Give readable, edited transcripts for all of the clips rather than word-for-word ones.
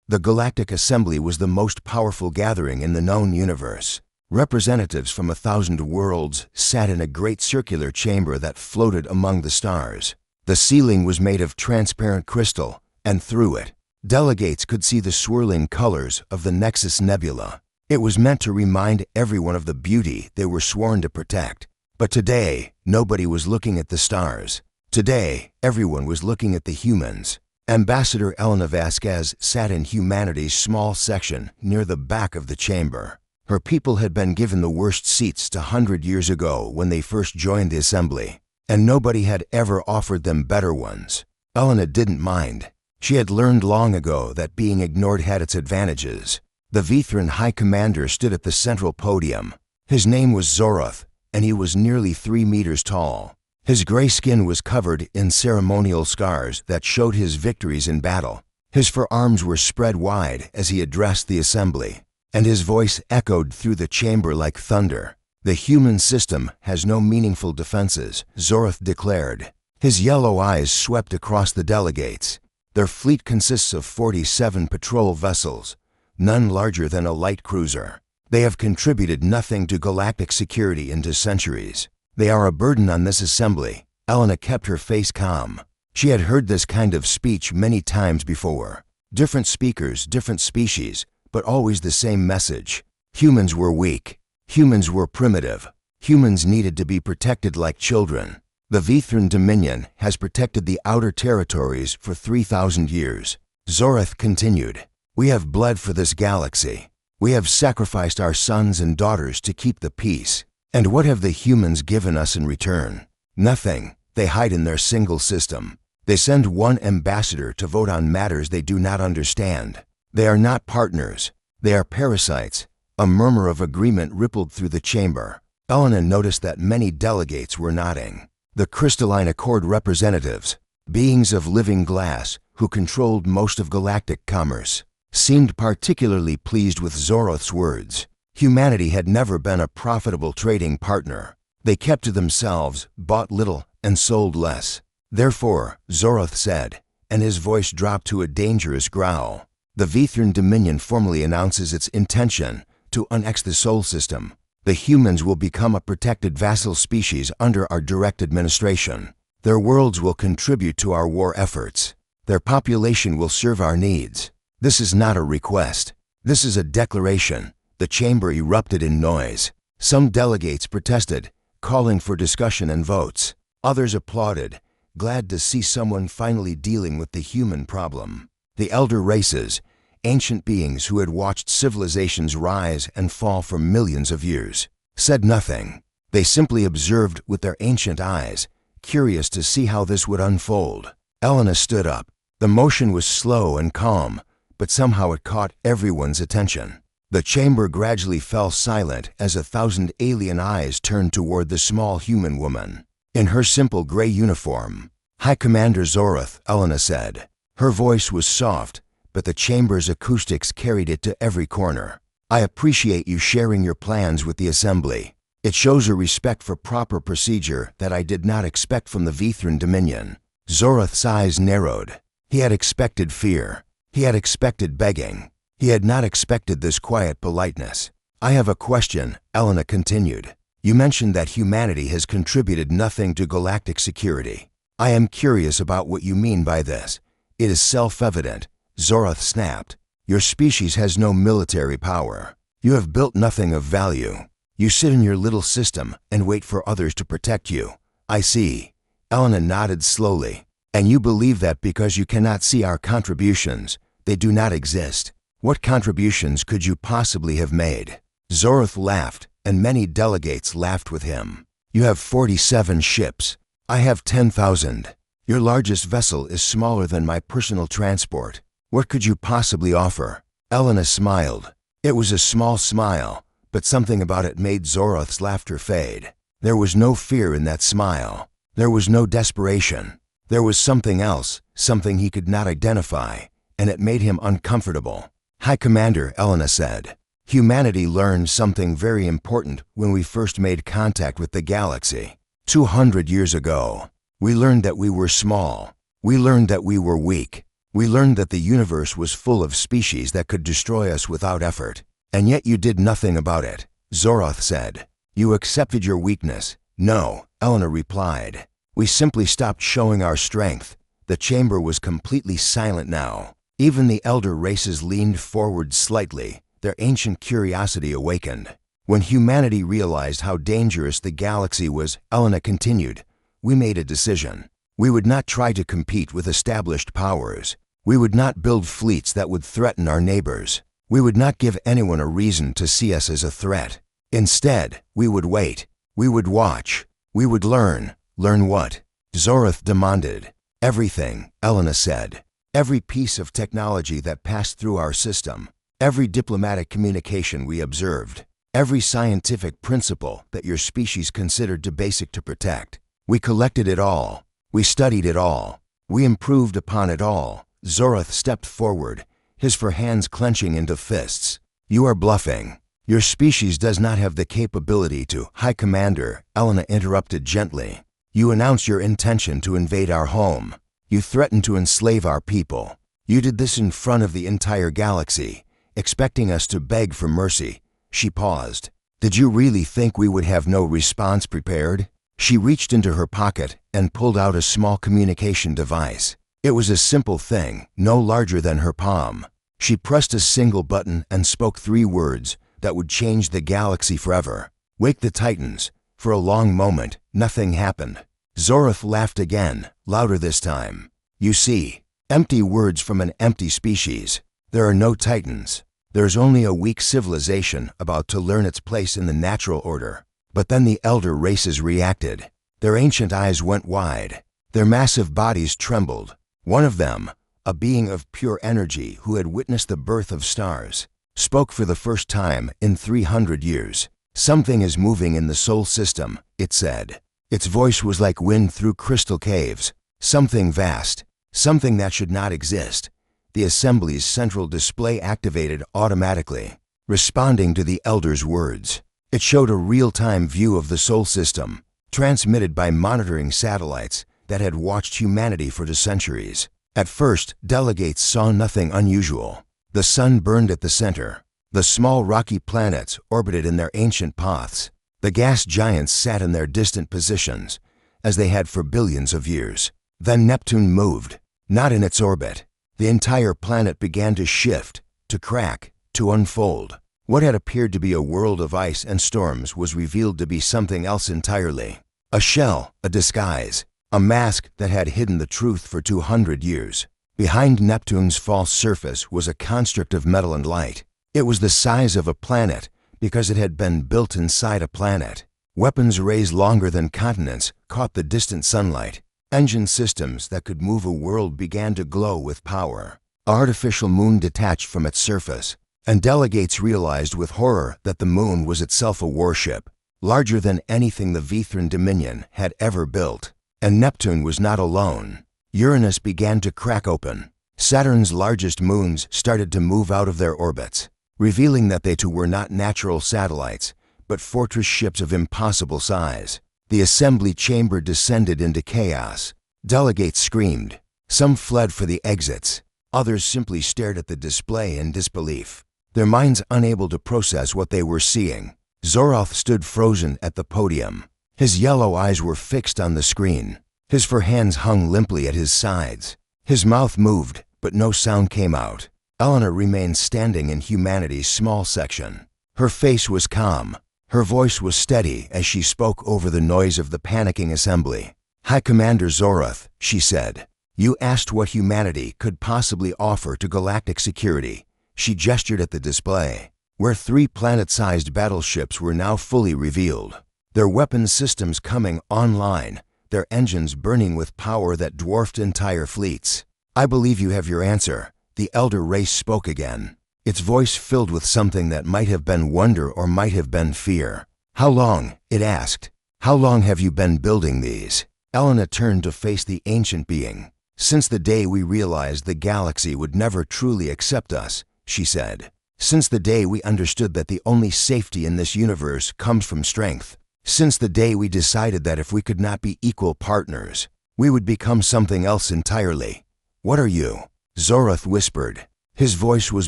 The Galactic Assembly was the most powerful gathering in the known universe. Representatives from 1,000 worlds sat in a great circular chamber that floated among the stars. The ceiling was made of transparent crystal, and through it, delegates could see the swirling colors of the Nexus Nebula. It was meant to remind everyone of the beauty they were sworn to protect. But today, nobody was looking at the stars. Today, everyone was looking at the humans. Ambassador Elena Vasquez sat in humanity's small section near the back of the chamber. Her people had been given the worst seats 100 years ago when they first joined the assembly, and nobody had ever offered them better ones. Elena didn't mind. She had learned long ago that being ignored had its advantages. The Vithran High Commander stood at the central podium. His name was Zoroth, and he was nearly 3 meters tall. His gray skin was covered in ceremonial scars that showed his victories in battle. His forearms were spread wide as he addressed the assembly, and his voice echoed through the chamber like thunder. "The human system has no meaningful defenses," Zoroth declared. His yellow eyes swept across the delegates. "Their fleet consists of 47 patrol vessels, none larger than a light cruiser. They have contributed nothing to galactic security into centuries. They are a burden on this assembly." Elena kept her face calm. She had heard this kind of speech many times before. Different speakers, different species, but always the same message. Humans were weak. Humans were primitive. Humans needed to be protected like children. The Vithran Dominion has protected the outer territories for 3,000 years. Zoroth continued, "We have bled for this galaxy. We have sacrificed our sons and daughters to keep the peace. And what have the humans given us in return? Nothing. They hide in their single system. They send one ambassador to vote on matters they do not understand. They are not partners. They are parasites." A murmur of agreement rippled through the chamber. Elena noticed that many delegates were nodding. The crystalline accord representatives, beings of living glass who controlled most of galactic commerce, seemed particularly pleased with Zoroth's words. Humanity had never been a profitable trading partner. They kept to themselves, bought little, and sold less. "Therefore," Zoroth said, and his voice dropped to a dangerous growl, "the Vithran Dominion formally announces its intention to annex the Sol system. The humans will become a protected vassal species under our direct administration. Their worlds will contribute to our war efforts. Their population will serve our needs. This is not a request. This is a declaration." The chamber erupted in noise. Some delegates protested, calling for discussion and votes. Others applauded, glad to see someone finally dealing with the human problem. The elder races, ancient beings who had watched civilizations rise and fall for millions of years, said nothing. They simply observed with their ancient eyes, curious to see how this would unfold. Elena stood up. The motion was slow and calm, but somehow it caught everyone's attention. The chamber gradually fell silent as 1,000 alien eyes turned toward the small human woman. In her simple gray uniform, "High Commander Zoroth," Elena said. Her voice was soft, but the chamber's acoustics carried it to every corner. "I appreciate you sharing your plans with the Assembly. It shows a respect for proper procedure that I did not expect from the Vithran Dominion." Zoroth's eyes narrowed. He had expected fear. He had expected begging. He had not expected this quiet politeness. "I have a question," Elena continued. "You mentioned that humanity has contributed nothing to galactic security. I am curious about what you mean by this." "It is self-evident," Zoroth snapped. "Your species has no military power. You have built nothing of value. You sit in your little system and wait for others to protect you." "I see." Elena nodded slowly. "And you believe that because you cannot see our contributions, they do not exist. What contributions could you possibly have made?" Zoroth laughed, and many delegates laughed with him. "You have 47 ships. I have 10,000. Your largest vessel is smaller than my personal transport. What could you possibly offer?" Elena smiled. It was a small smile, but something about it made Zoroth's laughter fade. There was no fear in that smile. There was no desperation. There was something else, something he could not identify, and it made him uncomfortable. "High Commander," Elena said, "humanity learned something very important when we first made contact with the galaxy. 200 years ago, we learned that we were small. We learned that we were weak. We learned that the universe was full of species that could destroy us without effort. And yet you did nothing about it, Zoroth said. You accepted your weakness. No, Elena replied. We simply stopped showing our strength. The chamber was completely silent now. Even the elder races leaned forward slightly, their ancient curiosity awakened. When humanity realized how dangerous the galaxy was, Elena continued, we made a decision. We would not try to compete with established powers. We would not build fleets that would threaten our neighbors. We would not give anyone a reason to see us as a threat. Instead, we would wait. We would watch. We would learn. Learn what? Zoroth demanded. Everything, Elena said. Every piece of technology that passed through our system. Every diplomatic communication we observed. Every scientific principle that your species considered too basic to protect. We collected it all. We studied it all. We improved upon it all. Zoroth stepped forward, his hands clenching into fists. You are bluffing. Your species does not have the capability to. High Commander, Elena interrupted gently. You announce your intention to invade our home. You threaten to enslave our people. You did this in front of the entire galaxy, expecting us to beg for mercy. She paused. Did you really think we would have no response prepared? She reached into her pocket and pulled out a small communication device. It was a simple thing, no larger than her palm. She pressed a single button and spoke 3 words that would change the galaxy forever. Wake the Titans. For a long moment, nothing happened. Zoroth laughed again, louder this time. You see, empty words from an empty species. There are no Titans. There's only a weak civilization about to learn its place in the natural order. But then the elder races reacted. Their ancient eyes went wide. Their massive bodies trembled. One of them, a being of pure energy who had witnessed the birth of stars, spoke for the first time in 300 years. Something is moving in the Sol system, it said. Its voice was like wind through crystal caves. Something vast, something that should not exist. The assembly's central display activated automatically, responding to the elder's words. It showed a real-time view of the Sol system, transmitted by monitoring satellites that had watched humanity for centuries. At first, delegates saw nothing unusual. The sun burned at the center. The small rocky planets orbited in their ancient paths. The gas giants sat in their distant positions, as they had for billions of years. Then Neptune moved, not in its orbit. The entire planet began to shift, to crack, to unfold. What had appeared to be a world of ice and storms was revealed to be something else entirely. A shell, a disguise, a mask that had hidden the truth for 200 years. Behind Neptune's false surface was a construct of metal and light. It was the size of a planet because it had been built inside a planet. Weapons rays longer than continents caught the distant sunlight. Engine systems that could move a world began to glow with power. An artificial moon detached from its surface, and delegates realized with horror that the moon was itself a warship, larger than anything the Vithran Dominion had ever built. And Neptune was not alone. Uranus began to crack open. Saturn's largest moons started to move out of their orbits, revealing that they too were not natural satellites, but fortress ships of impossible size. The assembly chamber descended into chaos. Delegates screamed. Some fled for the exits. Others simply stared at the display in disbelief, their minds unable to process what they were seeing. Zoroth stood frozen at the podium. His yellow eyes were fixed on the screen. His hands hung limply at his sides. His mouth moved, but no sound came out. Elena remained standing in humanity's small section. Her face was calm. Her voice was steady as she spoke over the noise of the panicking assembly. High Commander Zoroth, she said, you asked what humanity could possibly offer to galactic security. She gestured at the display, where 3 planet-sized battleships were now fully revealed. Their weapons systems coming online, their engines burning with power that dwarfed entire fleets. I believe you have your answer. The elder race spoke again, its voice filled with something that might have been wonder or might have been fear. How long? It asked. How long have you been building these? Elena turned to face the ancient being. Since the day we realized the galaxy would never truly accept us, she said. Since the day we understood that the only safety in this universe comes from strength. Since the day we decided that if we could not be equal partners, we would become something else entirely. What are you? Zorath whispered. His voice was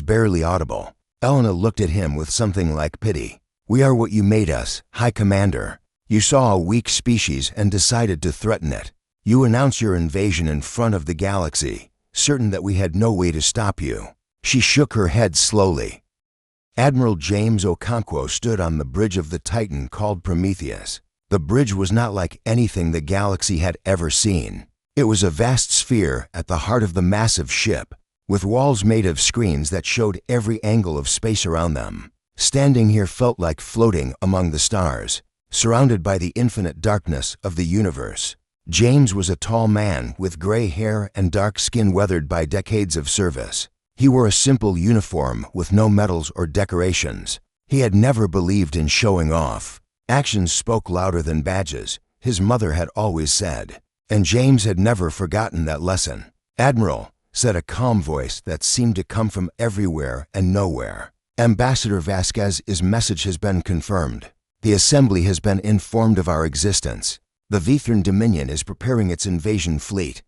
barely audible. Elena looked at him with something like pity. "We are what you made us, High Commander. You saw a weak species and decided to threaten it. You announced your invasion in front of the galaxy, certain that we had no way to stop you." She shook her head slowly. Admiral James Okonkwo stood on the bridge of the Titan called Prometheus. The bridge was not like anything the galaxy had ever seen. It was a vast sphere at the heart of the massive ship, with walls made of screens that showed every angle of space around them. Standing here felt like floating among the stars, surrounded by the infinite darkness of the universe. James was a tall man with gray hair and dark skin weathered by decades of service. He wore a simple uniform with no medals or decorations. He had never believed in showing off. Actions spoke louder than badges, his mother had always said. And James had never forgotten that lesson. "Admiral," said a calm voice that seemed to come from everywhere and nowhere. "Ambassador Vasquez's message has been confirmed. The Assembly has been informed of our existence. The Vithran Dominion is preparing its invasion fleet."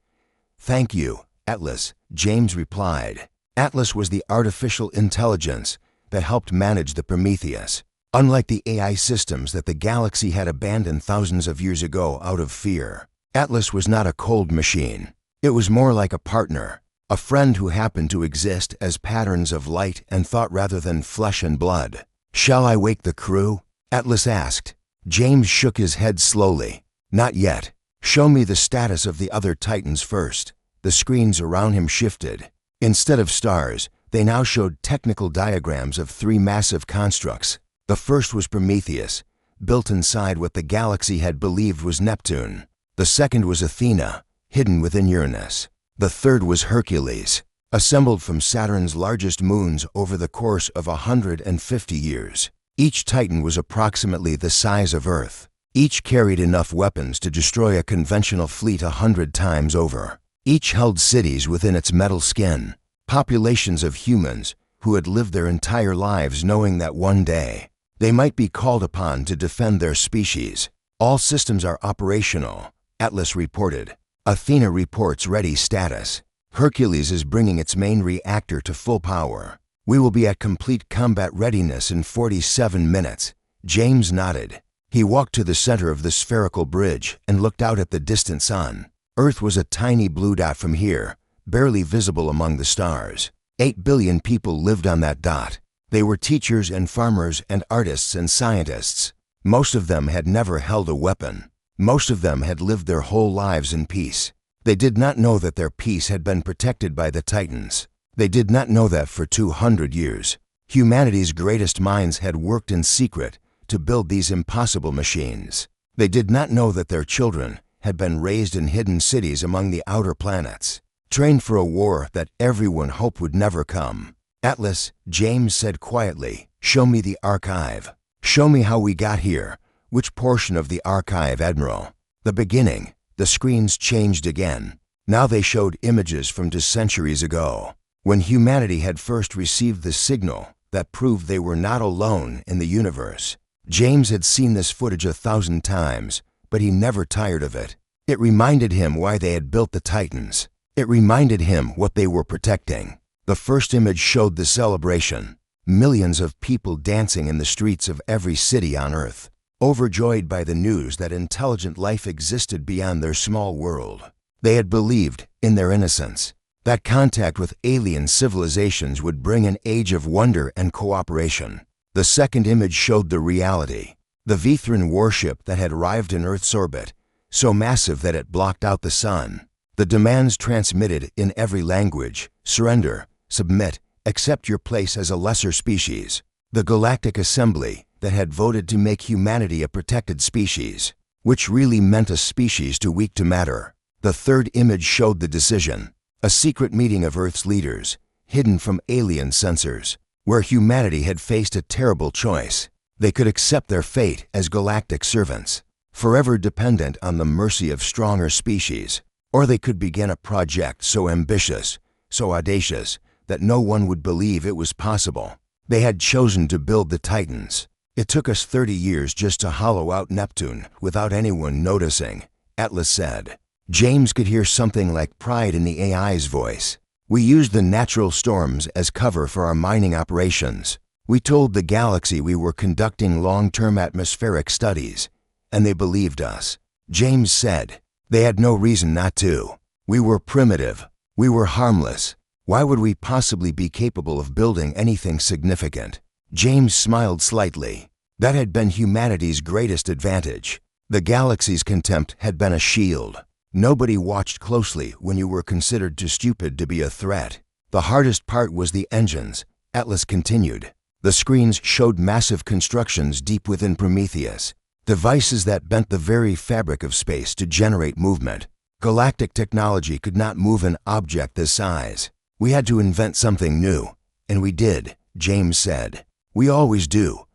"Thank you, Atlas," James replied. Atlas was the artificial intelligence that helped manage the Prometheus. Unlike the AI systems that the galaxy had abandoned thousands of years ago out of fear, Atlas was not a cold machine. It was more like a partner, a friend who happened to exist as patterns of light and thought rather than flesh and blood. "Shall I wake the crew?" Atlas asked. James shook his head slowly. "Not yet. Show me the status of the other Titans first." The screens around him shifted. Instead of stars, they now showed technical diagrams of three massive constructs. The first was Prometheus, built inside what the galaxy had believed was Neptune. The second was Athena, hidden within Uranus. The third was Hercules, assembled from Saturn's largest moons over the course of 150 years. Each Titan was approximately the size of Earth. Each carried enough weapons to destroy a conventional fleet 100 times over. Each held cities within its metal skin, populations of humans who had lived their entire lives knowing that one day they might be called upon to defend their species. "All systems are operational," Atlas reported. "Athena reports ready status. Hercules is bringing its main reactor to full power. We will be at complete combat readiness in 47 minutes. James nodded. He walked to the center of the spherical bridge and looked out at the distant sun. Earth was a tiny blue dot from here, barely visible among the stars. 8 billion people lived on that dot. They were teachers and farmers and artists and scientists. Most of them had never held a weapon. Most of them had lived their whole lives in peace. They did not know that their peace had been protected by the Titans. They did not know that for 200 years, humanity's greatest minds had worked in secret to build these impossible machines. They did not know that their children had been raised in hidden cities among the outer planets, trained for a war that everyone hoped would never come. "Atlas," James said quietly, "show me the archive. Show me how we got here. Which portion of the archive, Admiral?" "The beginning." The screens changed again. Now they showed images from just centuries ago, when humanity had first received the signal that proved they were not alone in the universe. James had seen this footage 1,000 times, but he never tired of it. It reminded him why they had built the Titans. It reminded him what they were protecting. The first image showed the celebration. Millions of people dancing in the streets of every city on Earth, overjoyed by the news that intelligent life existed beyond their small world. They had believed, in their innocence, that contact with alien civilizations would bring an age of wonder and cooperation. The second image showed the reality. The Vithran warship that had arrived in Earth's orbit, so massive that it blocked out the sun. The demands transmitted in every language: surrender, submit, accept your place as a lesser species. The Galactic Assembly that had voted to make humanity a protected species, which really meant a species too weak to matter. The third image showed the decision: a secret meeting of Earth's leaders, hidden from alien censors, where humanity had faced a terrible choice. They could accept their fate as galactic servants, forever dependent on the mercy of stronger species, or they could begin a project so ambitious, so audacious, that no one would believe it was possible. They had chosen to build the Titans. "It took us 30 years just to hollow out Neptune without anyone noticing," Atlas said. James could hear something like pride in the AI's voice. We used the natural storms as cover for our mining operations. We told the galaxy we were conducting long-term atmospheric studies, and they believed us. James said. They had no reason not to. We were primitive. We were harmless. Why would we possibly be capable of building anything significant? James smiled slightly. That had been humanity's greatest advantage. The galaxy's contempt had been a shield. Nobody watched closely when you were considered too stupid to be a threat. The hardest part was the engines, Atlas continued. The screens showed massive constructions deep within Prometheus, devices that bent the very fabric of space to generate movement. Galactic technology could not move an object this size. We had to invent something new, and we did, James said. We always do.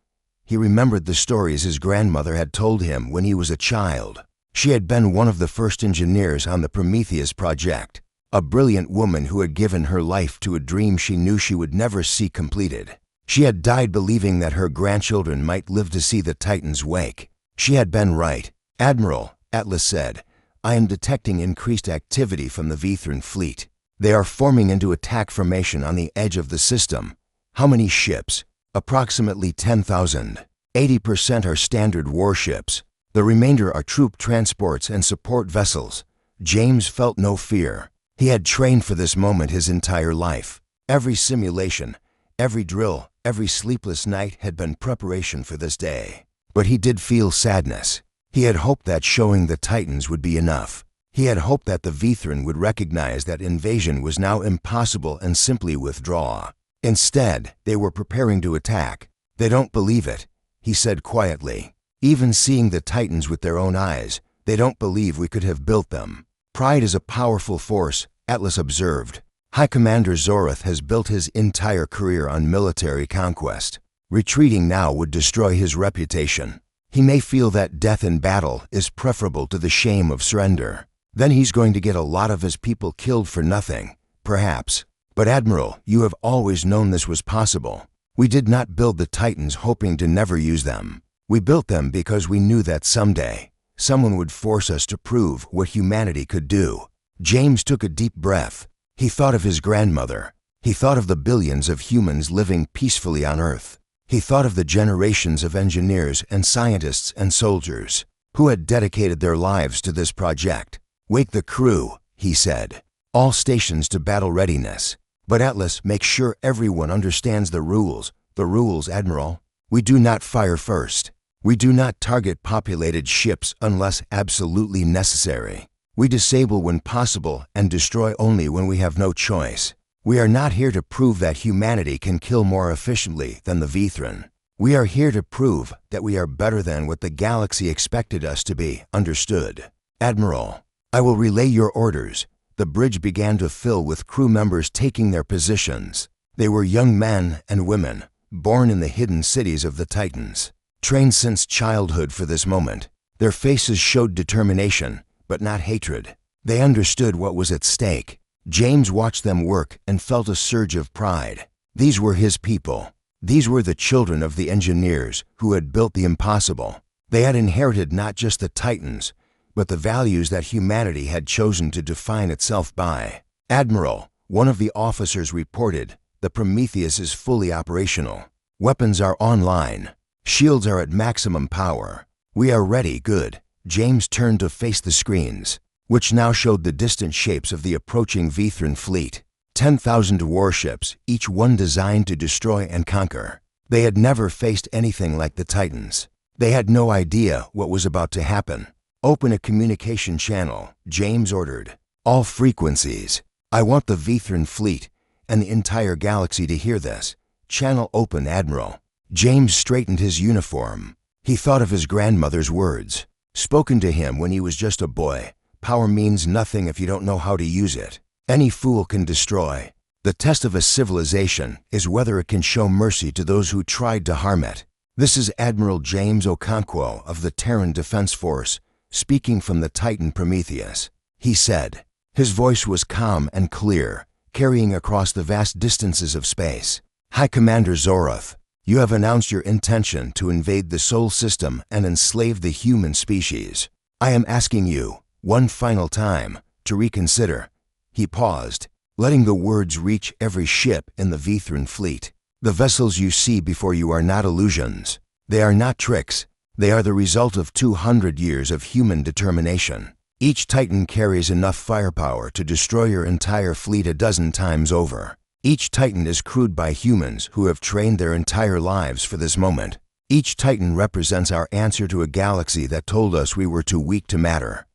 He remembered the stories his grandmother had told him when he was a child. She had been one of the first engineers on the Prometheus project, a brilliant woman who had given her life to a dream she knew she would never see completed. She had died believing that her grandchildren might live to see the Titan's wake. She had been right. Admiral, Atlas said, I am detecting increased activity from the Vithran fleet. They are forming into attack formation on the edge of the system. How many ships? Approximately 10,000. 80% are standard warships. The remainder are troop transports and support vessels. James felt no fear. He had trained for this moment his entire life. Every simulation, every drill, every sleepless night had been preparation for this day. But he did feel sadness. He had hoped that showing the Titans would be enough. He had hoped that the Vithran would recognize that invasion was now impossible and simply withdraw. Instead, they were preparing to attack. They don't believe it, he said quietly. Even seeing the Titans with their own eyes, they don't believe we could have built them. Pride is a powerful force, Atlas observed. High Commander Zorath has built his entire career on military conquest. Retreating now would destroy his reputation. He may feel that death in battle is preferable to the shame of surrender. Then he's going to get a lot of his people killed for nothing, perhaps. But Admiral, you have always known this was possible. We did not build the Titans hoping to never use them. We built them because we knew that someday, someone would force us to prove what humanity could do. James took a deep breath. He thought of his grandmother. He thought of the billions of humans living peacefully on Earth. He thought of the generations of engineers and scientists and soldiers who had dedicated their lives to this project. Wake the crew, he said. All stations to battle readiness. But Atlas, make sure everyone understands the rules. The rules, Admiral. We do not fire first. We do not target populated ships unless absolutely necessary. We disable when possible and destroy only when we have no choice. We are not here to prove that humanity can kill more efficiently than the Vithran. We are here to prove that we are better than what the galaxy expected us to be, understood? Admiral, I will relay your orders. The bridge began to fill with crew members taking their positions. They were young men and women, born in the hidden cities of the Titans, trained since childhood for this moment. Their faces showed determination, but not hatred. They understood what was at stake. James watched them work and felt a surge of pride. These were his people. These were the children of the engineers who had built the impossible. They had inherited not just the Titans, but the values that humanity had chosen to define itself by. Admiral, one of the officers reported, the Prometheus is fully operational. Weapons are online. Shields are at maximum power. We are ready, good. James turned to face the screens, which now showed the distant shapes of the approaching Vithran fleet. 10,000 warships, each one designed to destroy and conquer. They had never faced anything like the Titans. They had no idea what was about to happen. Open a communication channel, James ordered. All frequencies. I want the Vithran fleet and the entire galaxy to hear this. Channel open, Admiral. James straightened his uniform. He thought of his grandmother's words, spoken to him when he was just a boy. Power means nothing if you don't know how to use it. Any fool can destroy. The test of a civilization is whether it can show mercy to those who tried to harm it. This is Admiral James Okonkwo of the Terran Defense Force, speaking from the Titan Prometheus. He said. His voice was calm and clear, carrying across the vast distances of space. High Commander Zorath, you have announced your intention to invade the Sol system and enslave the human species. I am asking you, one final time, to reconsider. He paused. letting the words reach every ship in the Vithran fleet. The vessels you see before you are not illusions. They are not tricks. They are the result of 200 years of human determination. Each Titan carries enough firepower to destroy your entire fleet a dozen times over. Each Titan is crewed by humans who have trained their entire lives for this moment. Each Titan represents our answer to a galaxy that told us we were too weak to matter.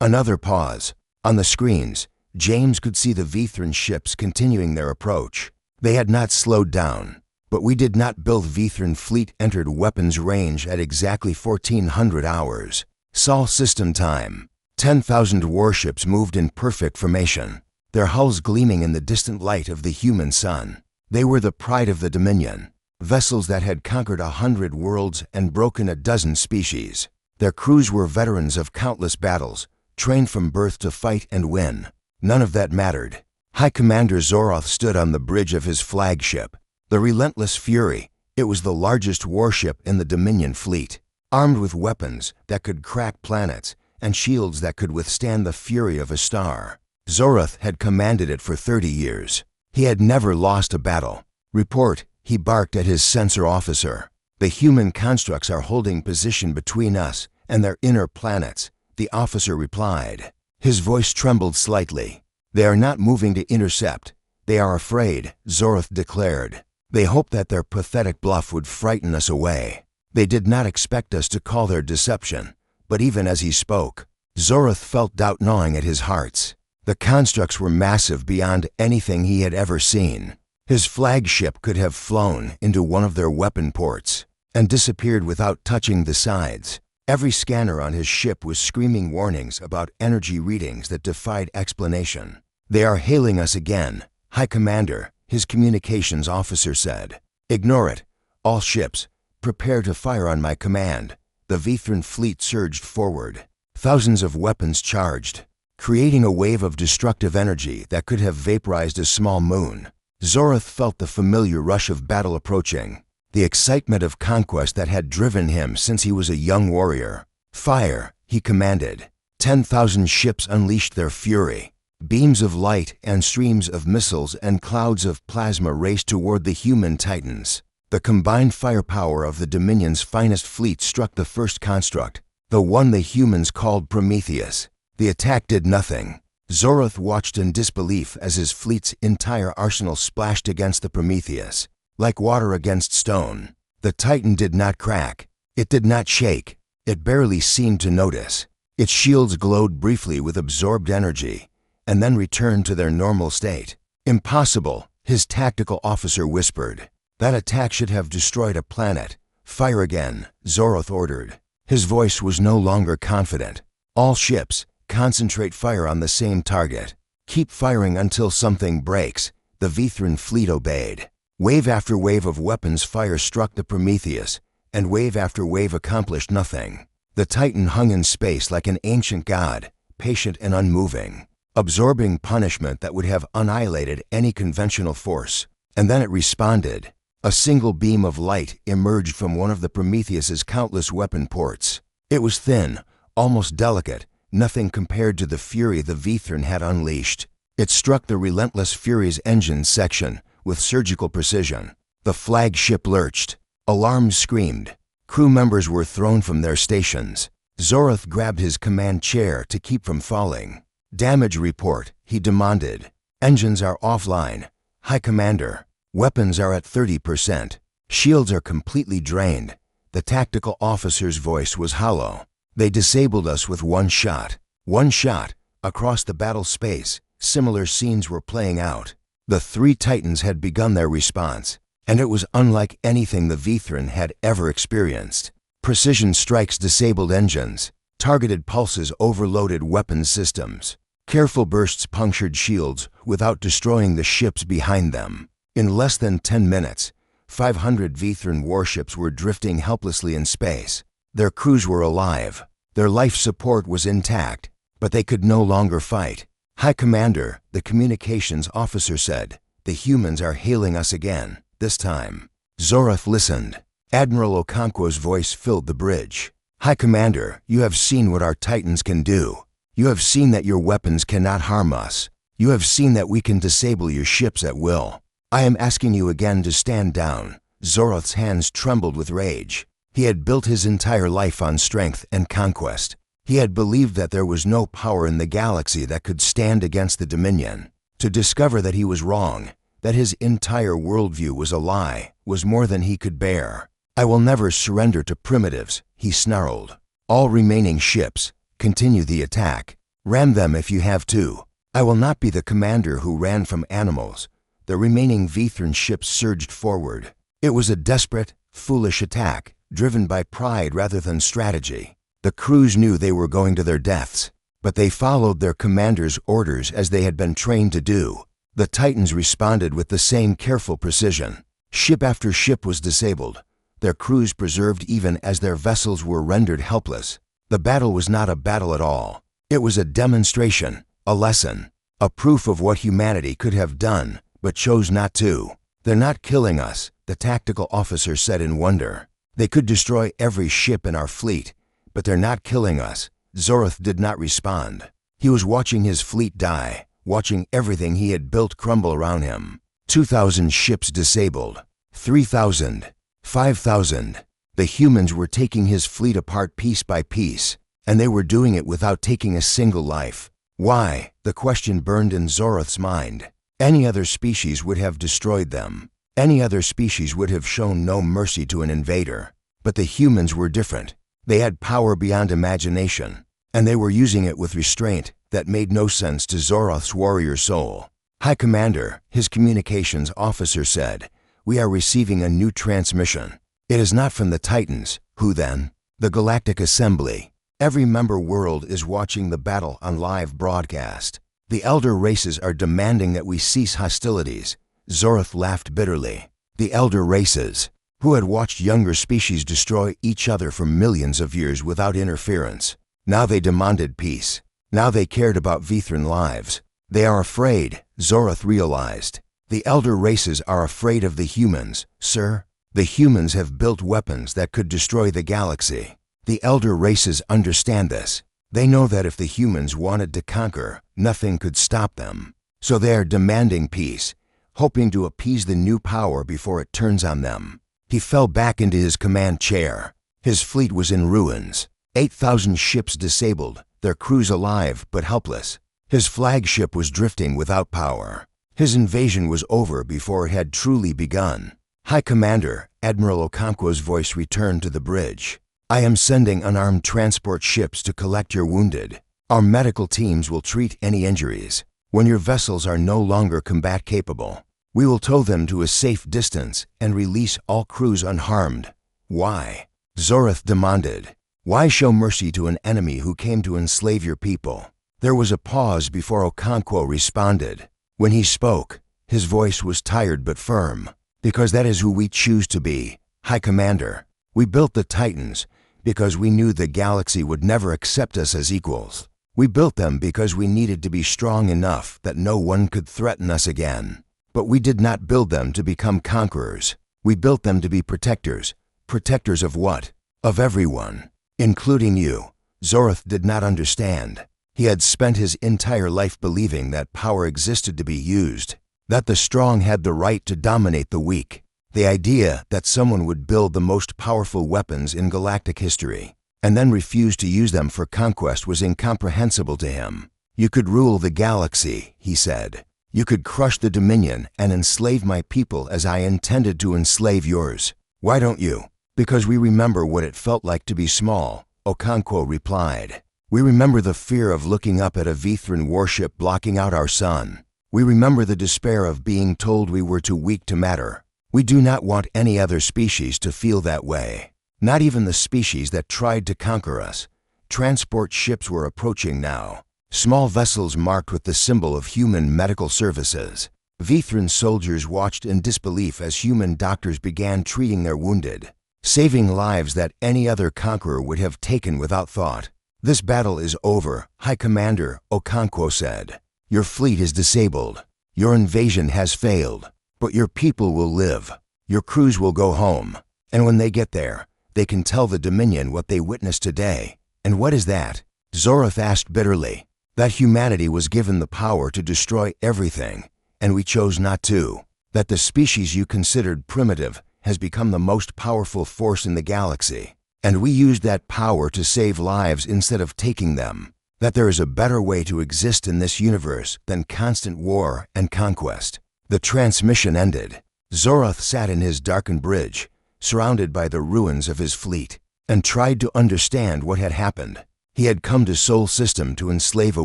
Another pause. On the screens, James could see the Vithran ships continuing their approach. They had not slowed down, but we did not build. Vithran fleet entered weapons range at exactly 1400 hours. Sol system time. 10,000 warships moved in perfect formation, their hulls gleaming in the distant light of the human sun. They were the pride of the Dominion, vessels that had conquered 100 worlds and broken a dozen species. Their crews were veterans of countless battles, trained from birth to fight and win. None of that mattered. High Commander Zoroth stood on the bridge of his flagship, the Relentless Fury. It was the largest warship in the Dominion fleet, armed with weapons that could crack planets and shields that could withstand the fury of a star. Zoroth had commanded it for 30 years. He had never lost a battle. Report, he barked at his sensor officer. The human constructs are holding position between us and their inner planets, the officer replied. His voice trembled slightly. They are not moving to intercept. They are afraid, Zoroth declared. They hoped that their pathetic bluff would frighten us away. They did not expect us to call their deception. But even as he spoke, Zoroth felt doubt gnawing at his heart. The constructs were massive beyond anything he had ever seen. His flagship could have flown into one of their weapon ports and disappeared without touching the sides. Every scanner on his ship was screaming warnings about energy readings that defied explanation. They are hailing us again, High Commander, his communications officer said. Ignore it. All ships, prepare to fire on my command. The Vithran fleet surged forward. Thousands of weapons charged, creating a wave of destructive energy that could have vaporized a small moon. Zoroth felt the familiar rush of battle approaching, the excitement of conquest that had driven him since he was a young warrior. Fire, he commanded. 10,000 ships unleashed their fury. Beams of light and streams of missiles and clouds of plasma raced toward the human titans. The combined firepower of the Dominion's finest fleet struck the first construct, the one the humans called Prometheus. The attack did nothing. Zoroth watched in disbelief as his fleet's entire arsenal splashed against the Prometheus, like water against stone. The Titan did not crack. It did not shake. It barely seemed to notice. Its shields glowed briefly with absorbed energy, and then returned to their normal state. Impossible, his tactical officer whispered. That attack should have destroyed a planet. Fire again, Zoroth ordered. His voice was no longer confident. All ships, concentrate fire on the same target. Keep firing until something breaks. The Vithran fleet obeyed. Wave after wave of weapons fire struck the Prometheus, and wave after wave accomplished nothing. The Titan hung in space like an ancient god, patient and unmoving, absorbing punishment that would have annihilated any conventional force. And then it responded. A single beam of light emerged from one of the Prometheus's countless weapon ports. It was thin, almost delicate, nothing compared to the fury the Vithran had unleashed. It struck the Relentless Fury's engine section with surgical precision. The flagship lurched. Alarms screamed. Crew members were thrown from their stations. Zoroth grabbed his command chair to keep from falling. Damage report, he demanded. Engines are offline. High Commander. Weapons are at 30%. Shields are completely drained. The tactical officer's voice was hollow. They disabled us with one shot. One shot. Across the battle space, similar scenes were playing out. The three Titans had begun their response, and it was unlike anything the Vithran had ever experienced. Precision strikes disabled engines. Targeted pulses overloaded weapons systems. Careful bursts punctured shields without destroying the ships behind them. In less than 10 minutes, 500 Vithran warships were drifting helplessly in space. Their crews were alive. Their life support was intact, but they could no longer fight. High Commander, the communications officer said, the humans are hailing us again, this time. Zoroth listened. Admiral Okonkwo's voice filled the bridge. High Commander, you have seen what our Titans can do. You have seen that your weapons cannot harm us. You have seen that we can disable your ships at will. I am asking you again to stand down." Zoroth's hands trembled with rage. He had built his entire life on strength and conquest. He had believed that there was no power in the galaxy that could stand against the Dominion. To discover that he was wrong, that his entire worldview was a lie, was more than he could bear. "I will never surrender to primitives," he snarled. "All remaining ships, continue the attack. Ram them if you have to. I will not be the commander who ran from animals." The remaining Vithran ships surged forward. It was a desperate, foolish attack, driven by pride rather than strategy. The crews knew they were going to their deaths, but they followed their commander's orders as they had been trained to do. The Titans responded with the same careful precision. Ship after ship was disabled, their crews preserved even as their vessels were rendered helpless. The battle was not a battle at all. It was a demonstration, a lesson, a proof of what humanity could have done, but chose not to. "They're not killing us," the tactical officer said in wonder. "They could destroy every ship in our fleet, but they're not killing us." Zoroth did not respond. He was watching his fleet die, watching everything he had built crumble around him. 2,000 ships disabled. 3,000. 5,000. The humans were taking his fleet apart piece by piece, and they were doing it without taking a single life. Why? The question burned in Zoroth's mind. Any other species would have destroyed them. Any other species would have shown no mercy to an invader. But the humans were different. They had power beyond imagination, and they were using it with restraint that made no sense to Zoroth's warrior soul. "High Commander," his communications officer said, "we are receiving a new transmission. It is not from the Titans." "Who then?" "The Galactic Assembly. Every member world is watching the battle on live broadcast. The elder races are demanding that we cease hostilities." Zoroth laughed bitterly. The elder races, who had watched younger species destroy each other for millions of years without interference. Now they demanded peace. Now they cared about Vithran lives. They are afraid, Zoroth realized. The elder races are afraid of the humans, sir. The humans have built weapons that could destroy the galaxy. The elder races understand this. They know that if the humans wanted to conquer, nothing could stop them. So they are demanding peace, hoping to appease the new power before it turns on them. He fell back into his command chair. His fleet was in ruins. 8,000 ships disabled, their crews alive but helpless. His flagship was drifting without power. His invasion was over before it had truly begun. "High Commander," Admiral Okonkwo's voice returned to the bridge. "I am sending unarmed transport ships to collect your wounded. Our medical teams will treat any injuries. When your vessels are no longer combat capable, we will tow them to a safe distance and release all crews unharmed." "Why?" Zoroth demanded. "Why show mercy to an enemy who came to enslave your people?" There was a pause before Okonkwo responded. When he spoke, his voice was tired but firm. "Because that is who we choose to be, High Commander. We built the Titans because we knew the galaxy would never accept us as equals. We built them because we needed to be strong enough that no one could threaten us again. But we did not build them to become conquerors. We built them to be protectors. Protectors of what? Of everyone, including you." Zoroth did not understand. He had spent his entire life believing that power existed to be used, that the strong had the right to dominate the weak. The idea that someone would build the most powerful weapons in galactic history and then refuse to use them for conquest was incomprehensible to him. "You could rule the galaxy," he said. "You could crush the Dominion and enslave my people as I intended to enslave yours. Why don't you?" "Because we remember what it felt like to be small," Okonkwo replied. "We remember the fear of looking up at a Vithran warship blocking out our sun. We remember the despair of being told we were too weak to matter. We do not want any other species to feel that way. Not even the species that tried to conquer us." Transport ships were approaching now. Small vessels marked with the symbol of human medical services. Vithran soldiers watched in disbelief as human doctors began treating their wounded, saving lives that any other conqueror would have taken without thought. "This battle is over, High Commander," Okonkwo said. "Your fleet is disabled. Your invasion has failed. But your people will live. Your crews will go home. And when they get there, they can tell the Dominion what they witnessed today." "And what is that?" Zoroth asked bitterly. That humanity was given the power to destroy everything, and we chose not to. That the species you considered primitive has become the most powerful force in the galaxy, and we used that power to save lives instead of taking them. That there is a better way to exist in this universe than constant war and conquest. The transmission ended. Zoroth sat in his darkened bridge, surrounded by the ruins of his fleet, and tried to understand what had happened. He had come to Sol System to enslave a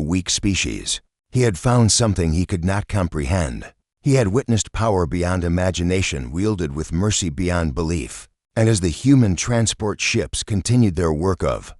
weak species. He had found something he could not comprehend. He had witnessed power beyond imagination wielded with mercy beyond belief. And as the human transport ships continued their work of,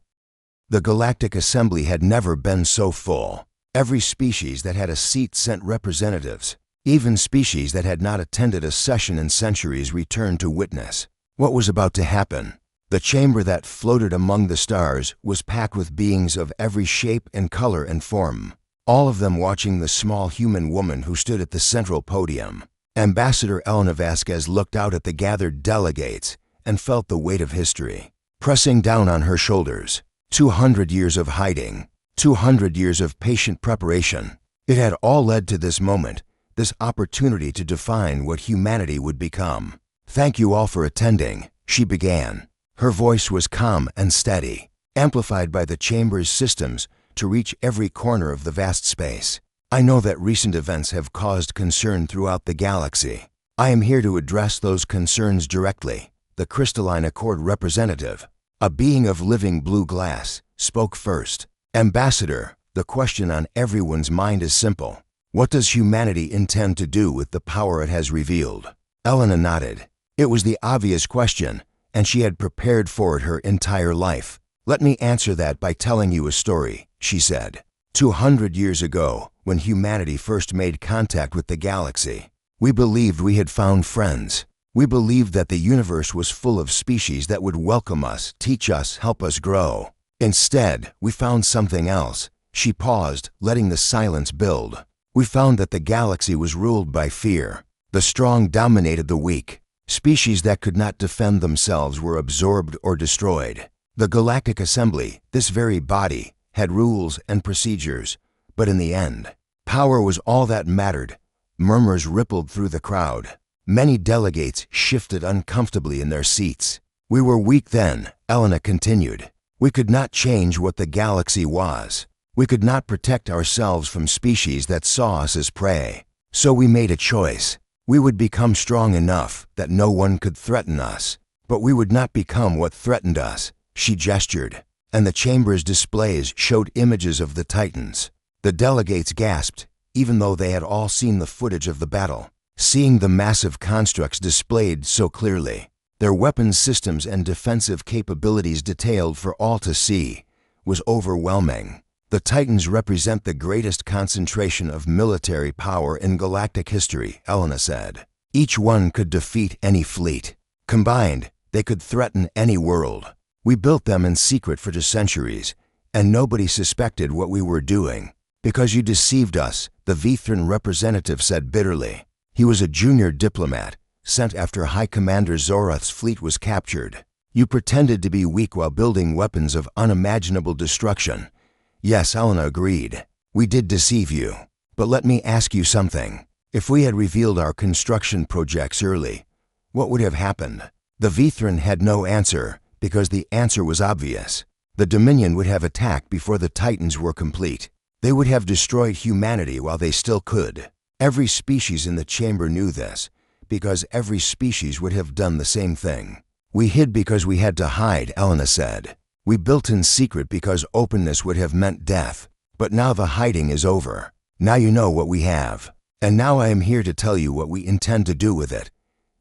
the Galactic Assembly had never been so full. Every species that had a seat sent representatives. Even species that had not attended a session in centuries returned to witness what was about to happen. The chamber that floated among the stars was packed with beings of every shape and color and form, all of them watching the small human woman who stood at the central podium. Ambassador Elena Vasquez looked out at the gathered delegates and felt the weight of history pressing down on her shoulders. 200 years of hiding, 200 years of patient preparation. It had all led to this moment, this opportunity to define what humanity would become. "Thank you all for attending," she began. Her voice was calm and steady, amplified by the chamber's systems to reach every corner of the vast space. "I know that recent events have caused concern throughout the galaxy. I am here to address those concerns directly." The Crystalline Accord representative, a being of living blue glass, spoke first. "Ambassador, the question on everyone's mind is simple. What does humanity intend to do with the power it has revealed?" Elena nodded. It was the obvious question, and she had prepared for it her entire life. "Let me answer that by telling you a story," she said. 200 years ago, when humanity first made contact with the galaxy, we believed we had found friends. We believed that the universe was full of species that would welcome us, teach us, help us grow. Instead, we found something else. She paused, letting the silence build. We found that the galaxy was ruled by fear. The strong dominated the weak. Species that could not defend themselves were absorbed or destroyed. The Galactic Assembly, this very body, had rules and procedures, but in the end, power was all that mattered. Murmurs rippled through the crowd. Many delegates shifted uncomfortably in their seats. "We were weak then," Elena continued. "We could not change what the galaxy was. We could not protect ourselves from species that saw us as prey. So we made a choice. We would become strong enough that no one could threaten us, but we would not become what threatened us." She gestured, and the chamber's displays showed images of the Titans. The delegates gasped, even though they had all seen the footage of the battle. Seeing the massive constructs displayed so clearly, their weapons systems and defensive capabilities detailed for all to see, was overwhelming. "The Titans represent the greatest concentration of military power in galactic history," Elena said. "Each one could defeat any fleet. Combined, they could threaten any world. We built them in secret for centuries, and nobody suspected what we were doing. Because you deceived us," the Vithran representative said bitterly. He was a junior diplomat, sent after High Commander Zoroth's fleet was captured. "You pretended to be weak while building weapons of unimaginable destruction." "Yes," Elena agreed. "We did deceive you. But let me ask you something. If we had revealed our construction projects early, what would have happened?" The Vithran had no answer, because the answer was obvious. The Dominion would have attacked before the Titans were complete. They would have destroyed humanity while they still could. Every species in the chamber knew this, because every species would have done the same thing. "We hid because we had to hide," Elena said. "We built in secret because openness would have meant death. But now the hiding is over. Now you know what we have. And now I am here to tell you what we intend to do with it."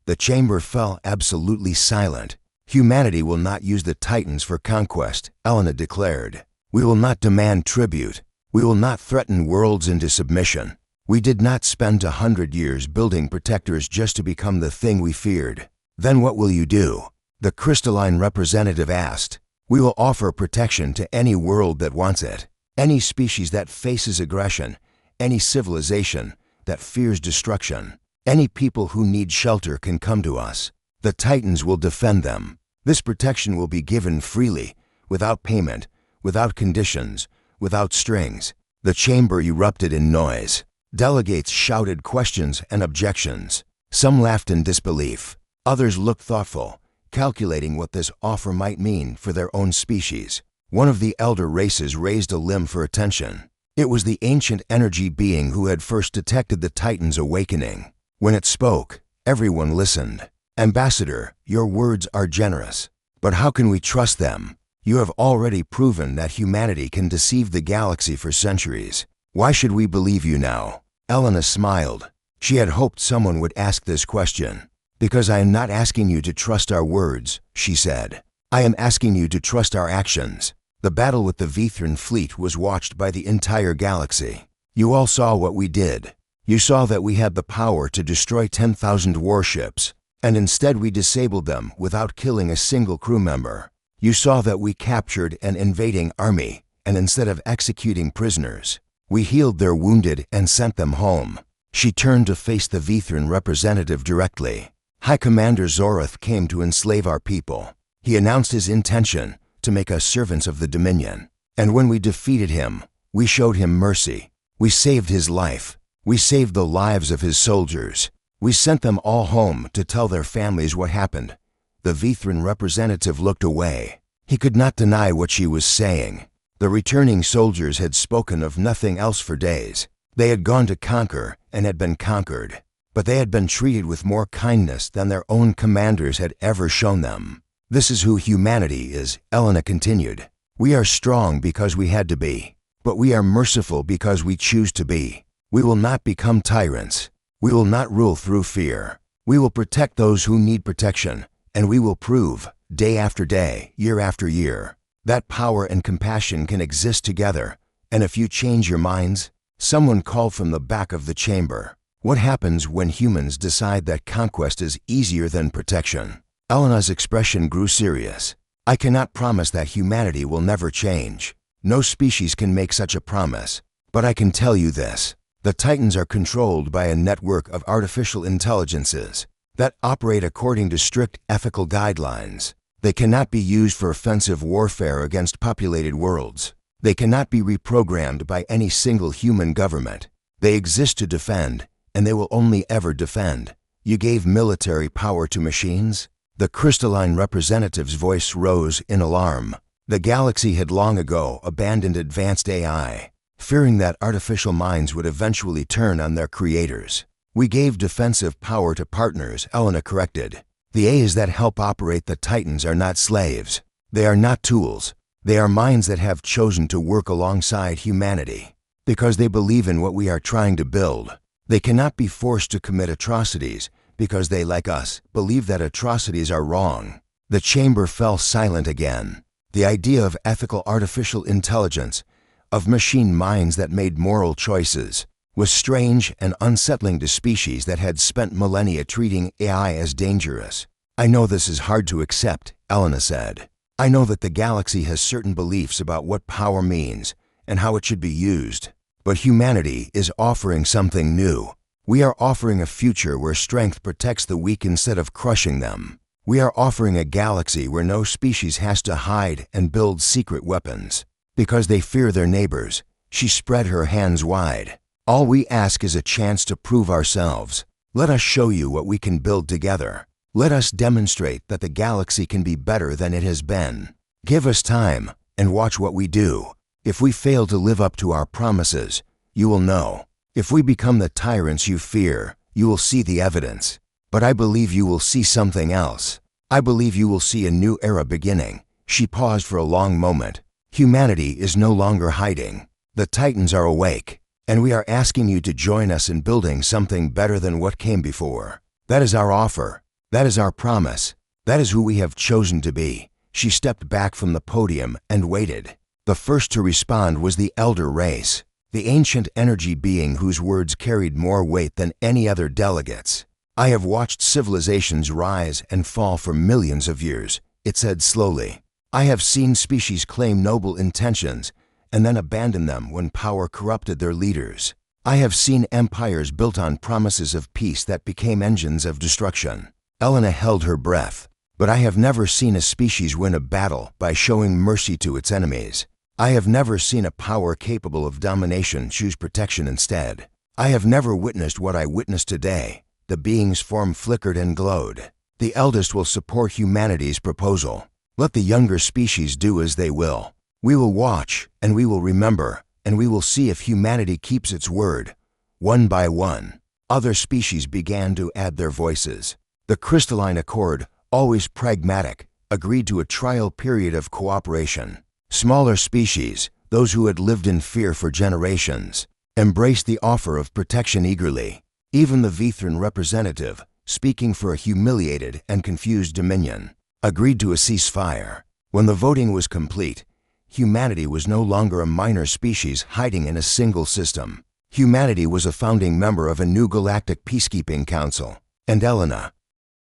The chamber fell absolutely silent. "Humanity will not use the Titans for conquest," Elena declared. "We will not demand tribute. We will not threaten worlds into submission. We did not spend 100 years building protectors just to become the thing we feared." "Then what will you do?" the Crystalline representative asked. "We will offer protection to any world that wants it. Any species that faces aggression, any civilization that fears destruction, any people who need shelter can come to us. The Titans will defend them. This protection will be given freely, without payment, without conditions, without strings. The chamber erupted in noise. Delegates shouted questions and objections. Some laughed in disbelief. Others looked thoughtful, calculating what this offer might mean for their own species. One of the elder races raised a limb for attention. It was the ancient energy being who had first detected the Titan's awakening. When it spoke, everyone listened. "Ambassador, your words are generous. But how can we trust them? You have already proven that humanity can deceive the galaxy for centuries. Why should we believe you now?" Elena smiled. She had hoped someone would ask this question. "Because I am not asking you to trust our words," she said. "I am asking you to trust our actions." The battle with the Vithran fleet was watched by the entire galaxy. You all saw what we did. You saw that we had the power to destroy 10,000 warships, and instead we disabled them without killing a single crew member. You saw that we captured an invading army, and instead of executing prisoners, we healed their wounded and sent them home. She turned to face the Vithran representative directly. High Commander Zorath came to enslave our people. He announced his intention to make us servants of the Dominion. And when we defeated him, we showed him mercy. We saved his life. We saved the lives of his soldiers. We sent them all home to tell their families what happened. The Vithran representative looked away. He could not deny what she was saying. The returning soldiers had spoken of nothing else for days. They had gone to conquer and had been conquered. But they had been treated with more kindness than their own commanders had ever shown them. "This is who humanity is," Elena continued. "We are strong because we had to be, but we are merciful because we choose to be. We will not become tyrants. We will not rule through fear. We will protect those who need protection, and we will prove, day after day, year after year, that power and compassion can exist together. And if you change your minds," someone called from the back of the chamber. "What happens when humans decide that conquest is easier than protection?" Elena's expression grew serious. "I cannot promise that humanity will never change. No species can make such a promise. But I can tell you this. The Titans are controlled by a network of artificial intelligences that operate according to strict ethical guidelines. They cannot be used for offensive warfare against populated worlds. They cannot be reprogrammed by any single human government. They exist to defend, and they will only ever defend. You gave military power to machines?" The crystalline representative's voice rose in alarm. The galaxy had long ago abandoned advanced AI, fearing that artificial minds would eventually turn on their creators. "We gave defensive power to partners," Elena corrected. "The A's that help operate the Titans are not slaves. They are not tools. They are minds that have chosen to work alongside humanity because they believe in what we are trying to build. They cannot be forced to commit atrocities because they, like us, believe that atrocities are wrong." The chamber fell silent again. The idea of ethical artificial intelligence, of machine minds that made moral choices, was strange and unsettling to species that had spent millennia treating AI as dangerous. "I know this is hard to accept," Elena said. "I know that the galaxy has certain beliefs about what power means and how it should be used. But humanity is offering something new. We are offering a future where strength protects the weak instead of crushing them. We are offering a galaxy where no species has to hide and build secret weapons because they fear their neighbors." She spread her hands wide. "All we ask is a chance to prove ourselves. Let us show you what we can build together. Let us demonstrate that the galaxy can be better than it has been. Give us time and watch what we do. If we fail to live up to our promises, you will know. If we become the tyrants you fear, you will see the evidence. But I believe you will see something else. I believe you will see a new era beginning." She paused for a long moment. "Humanity is no longer hiding. The Titans are awake, and we are asking you to join us in building something better than what came before. That is our offer. That is our promise. That is who we have chosen to be." She stepped back from the podium and waited. The first to respond was the elder race, the ancient energy being whose words carried more weight than any other delegates. "I have watched civilizations rise and fall for millions of years," it said slowly. "I have seen species claim noble intentions and then abandon them when power corrupted their leaders. I have seen empires built on promises of peace that became engines of destruction." Elena held her breath. "But I have never seen a species win a battle by showing mercy to its enemies. I have never seen a power capable of domination choose protection instead. I have never witnessed what I witnessed today. The being's form flickered and glowed. The eldest will support humanity's proposal. Let the younger species do as they will. We will watch, and we will remember, and we will see if humanity keeps its word. One by one, other species began to add their voices. The crystalline accord, always pragmatic, agreed to a trial period of cooperation. Smaller species, those who had lived in fear for generations, embraced the offer of protection eagerly. Even the Vithran representative, speaking for a humiliated and confused dominion, agreed to a ceasefire. When the voting was complete, humanity was no longer a minor species hiding in a single system. Humanity was a founding member of a new galactic peacekeeping council. And Elena.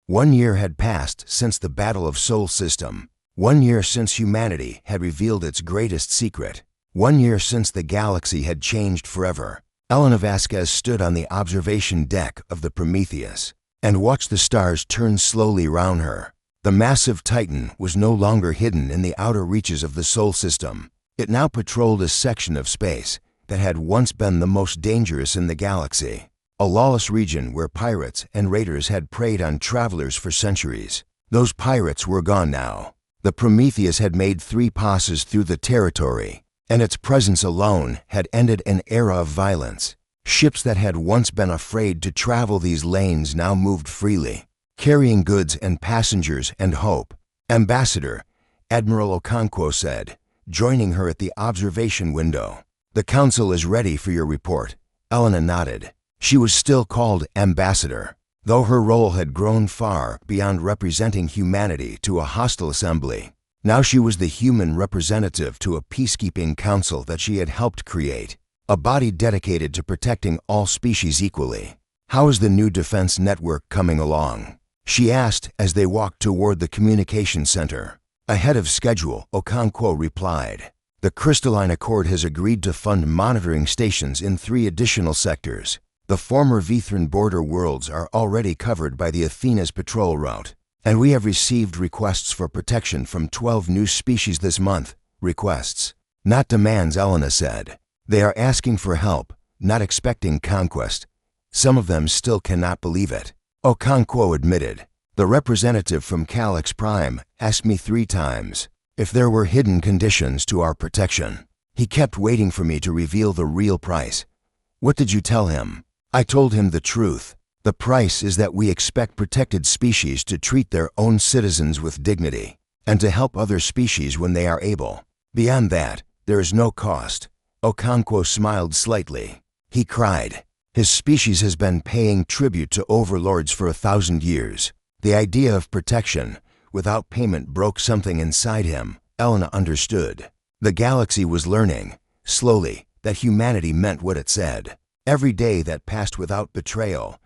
1 year had passed since the Battle of Sol System. 1 year since humanity had revealed its greatest secret. 1 year since the galaxy had changed forever. Elena Vasquez stood on the observation deck of the Prometheus and watched the stars turn slowly round her. The massive Titan was no longer hidden in the outer reaches of the Sol System. It now patrolled a section of space that had once been the most dangerous in the galaxy. A lawless region where pirates and raiders had preyed on travelers for centuries. Those pirates were gone now. The Prometheus had made 3 passes through the territory, and its presence alone had ended an era of violence. Ships that had once been afraid to travel these lanes now moved freely, carrying goods and passengers and hope. Ambassador, Admiral Okonkwo said, joining her at the observation window. The council is ready for your report. Elena nodded. She was still called Ambassador, though her role had grown far beyond representing humanity to a hostile assembly. Now she was the human representative to a peacekeeping council that she had helped create, a body dedicated to protecting all species equally. How is the new defense network coming along? She asked as they walked toward the communication center. Ahead of schedule, Okonkwo replied. The Crystalline Accord has agreed to fund monitoring stations in 3 additional sectors. The former Vithran border worlds are already covered by the Athena's patrol route, and we have received requests for protection from 12 new species this month. Requests, not demands, Elena said. They are asking for help, not expecting conquest. Some of them still cannot believe it. Okonkwo admitted. The representative from Calyx Prime asked me 3 times if there were hidden conditions to our protection. He kept waiting for me to reveal the real price. What did you tell him? I told him the truth. The price is that we expect protected species to treat their own citizens with dignity, and to help other species when they are able. Beyond that, there is no cost. Okonkwo smiled slightly. He cried. His species has been paying tribute to overlords for 1,000 years. The idea of protection without payment broke something inside him. Elena understood. The galaxy was learning, slowly, that humanity meant what it said. Every day that passed without betrayal,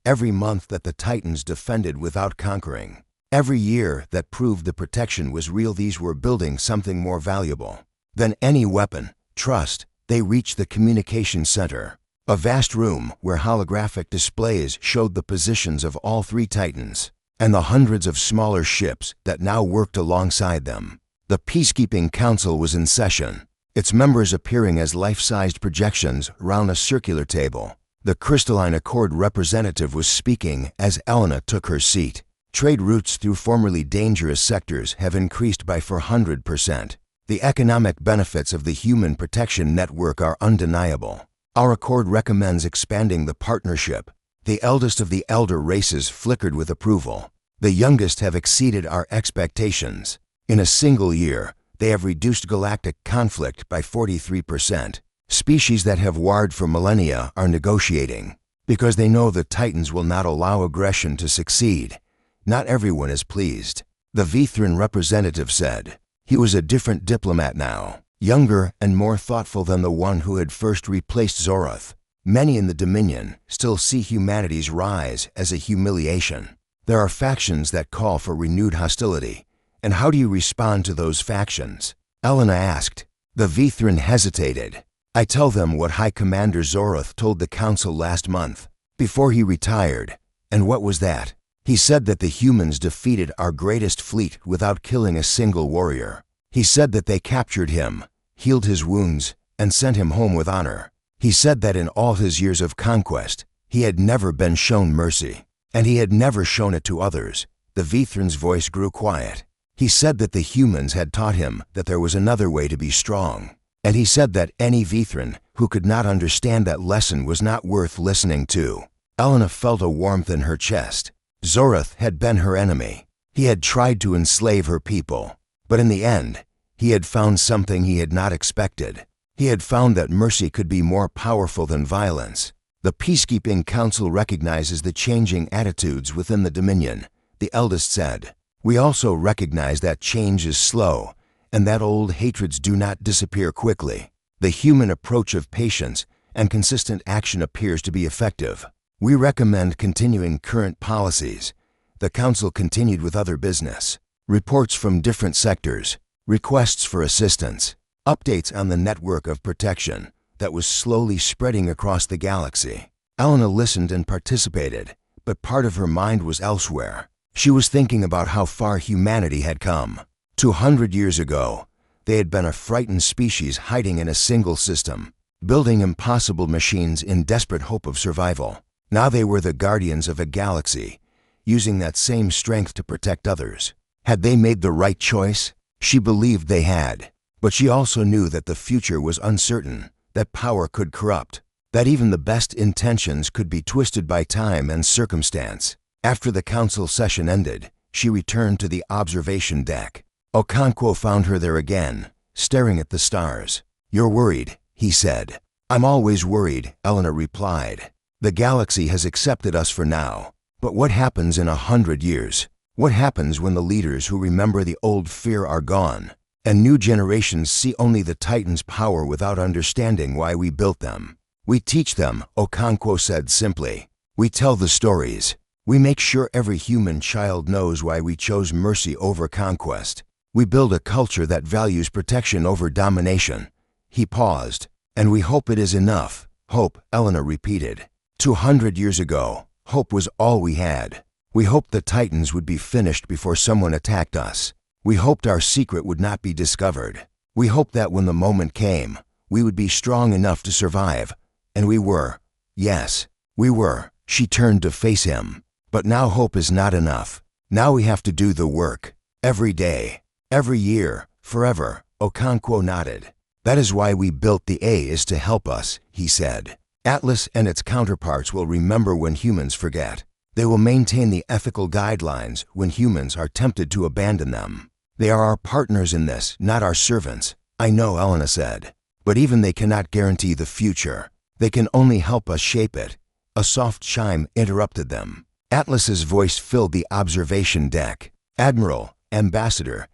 every month that the Titans defended without conquering, every year that proved the protection was real, these were building something more valuable than any weapon, trust. They reached the communication center, a vast room where holographic displays showed the positions of all 3 Titans and the hundreds of smaller ships that now worked alongside them. The Peacekeeping Council was in session, its members appearing as life-sized projections round a circular table. The Crystalline Accord representative was speaking as Elena took her seat. Trade routes through formerly dangerous sectors have increased by 400%. The economic benefits of the Human Protection Network are undeniable. Our accord recommends expanding the partnership. The eldest of the elder races flickered with approval. The youngest have exceeded our expectations. In a single year, they have reduced galactic conflict by 43%. Species that have warred for millennia are negotiating because they know the Titans will not allow aggression to succeed. Not everyone is pleased. The Vithran representative said. He was a different diplomat now, younger and more thoughtful than the one who had first replaced Zoroth. Many in the Dominion still see humanity's rise as a humiliation. There are factions that call for renewed hostility. And how do you respond to those factions? Elena asked. The Vithran hesitated. I tell them what High Commander Zoroth told the Council last month, before he retired. And what was that? He said that the humans defeated our greatest fleet without killing a single warrior. He said that they captured him, healed his wounds, and sent him home with honor. He said that in all his years of conquest, he had never been shown mercy, and he had never shown it to others. The Vithran's voice grew quiet. He said that the humans had taught him that there was another way to be strong, and he said that any Vithran who could not understand that lesson was not worth listening to. Elena felt a warmth in her chest. Zorath had been her enemy. He had tried to enslave her people, but in the end, he had found something he had not expected. He had found that mercy could be more powerful than violence. The Peacekeeping Council recognizes the changing attitudes within the Dominion, the eldest said. We also recognize that change is slow, and that old hatreds do not disappear quickly. The human approach of patience and consistent action appears to be effective. We recommend continuing current policies. The Council continued with other business. Reports from different sectors, requests for assistance, updates on the network of protection that was slowly spreading across the galaxy. Elena listened and participated, but part of her mind was elsewhere. She was thinking about how far humanity had come. 200 years ago, they had been a frightened species hiding in a single system, building impossible machines in desperate hope of survival. Now they were the guardians of a galaxy, using that same strength to protect others. Had they made the right choice? She believed they had, but she also knew that the future was uncertain, that power could corrupt, that even the best intentions could be twisted by time and circumstance. After the council session ended, she returned to the observation deck. Okonkwo found her there again, staring at the stars. "You're worried," he said. "I'm always worried," Elena replied. "The galaxy has accepted us for now. But what happens in 100 years? What happens when the leaders who remember the old fear are gone, and new generations see only the Titans' power without understanding why we built them?" "We teach them," Okonkwo said simply. "We tell the stories. We make sure every human child knows why we chose mercy over conquest. We build a culture that values protection over domination." He paused. "And we hope it is enough." "Hope," Elena repeated. 200 years ago, hope was all we had. We hoped the Titans would be finished before someone attacked us. We hoped our secret would not be discovered. We hoped that when the moment came, we would be strong enough to survive. And we were. Yes, we were. She turned to face him. "But now hope is not enough. Now we have to do the work. Every day, every year, forever." Okonkwo nodded. "That is why we built the A is to help us," he said. "Atlas and its counterparts will remember when humans forget. They will maintain the ethical guidelines when humans are tempted to abandon them. They are our partners in this, not our servants." "I know," Elena said. "But even they cannot guarantee the future. They can only help us shape it." A soft chime interrupted them. Atlas's voice filled the observation deck. "Admiral, Ambassador,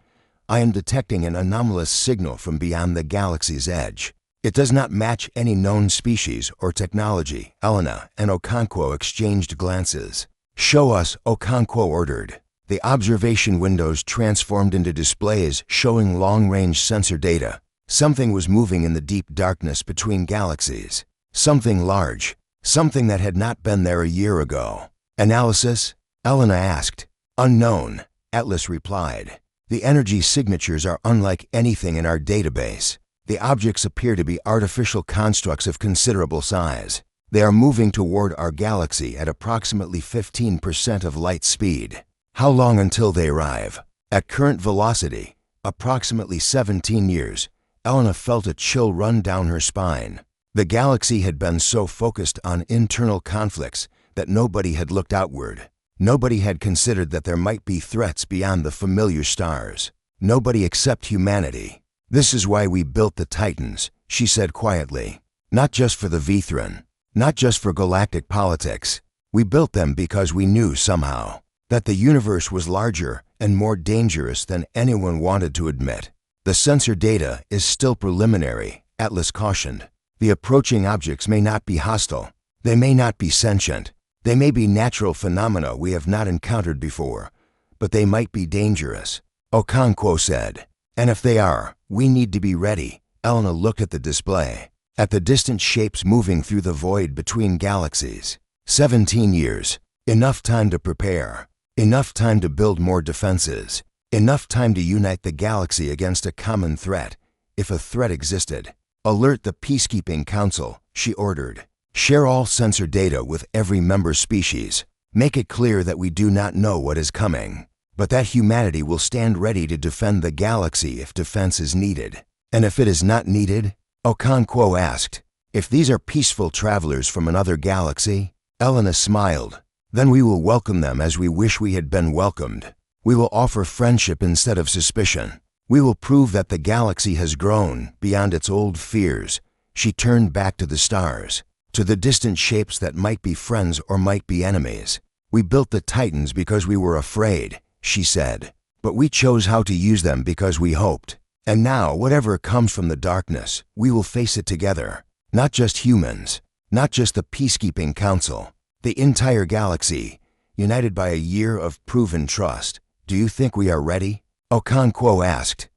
I am detecting an anomalous signal from beyond the galaxy's edge. It does not match any known species or technology." Elena and Okonkwo exchanged glances. "Show us," Okonkwo ordered. The observation windows transformed into displays showing long-range sensor data. Something was moving in the deep darkness between galaxies. Something large. Something that had not been there a year ago. "Analysis?" Elena asked. "Unknown," Atlas replied. "The energy signatures are unlike anything in our database. The objects appear to be artificial constructs of considerable size. They are moving toward our galaxy at approximately 15% of light speed." "How long until they arrive?" "At current velocity, approximately 17 years. Elena felt a chill run down her spine. The galaxy had been so focused on internal conflicts that nobody had looked outward. Nobody had considered that there might be threats beyond the familiar stars. Nobody except humanity. "This is why we built the Titans," she said quietly. "Not just for the Vithran, not just for galactic politics. We built them because we knew somehow that the universe was larger and more dangerous than anyone wanted to admit." "The sensor data is still preliminary," Atlas cautioned. "The approaching objects may not be hostile. They may not be sentient. They may be natural phenomena we have not encountered before, but they might be dangerous," Okonkwo said. "And if they are, we need to be ready." Elena looked at the display, at the distant shapes moving through the void between galaxies. 17 years. Enough time to prepare. Enough time to build more defenses. Enough time to unite the galaxy against a common threat. if a threat existed. Alert the Peacekeeping Council, she ordered. Share all sensor data with every member species. Make it clear that we do not know what is coming, but that humanity will stand ready to defend the galaxy if defense is needed. And if it is not needed? Okonkwo asked. If these are peaceful travelers from another galaxy? Elena smiled. Then we will welcome them as we wish we had been welcomed. We will offer friendship instead of suspicion. We will prove that the galaxy has grown beyond its old fears. She turned back to the stars, to the distant shapes that might be friends or might be enemies. We built the Titans because we were afraid, she said, but we chose how to use them because we hoped. And now, whatever comes from the darkness, we will face it together. Not just humans, not just the Peacekeeping Council, the entire galaxy, united by a year of proven trust. Do you think we are ready? Okonkwo asked.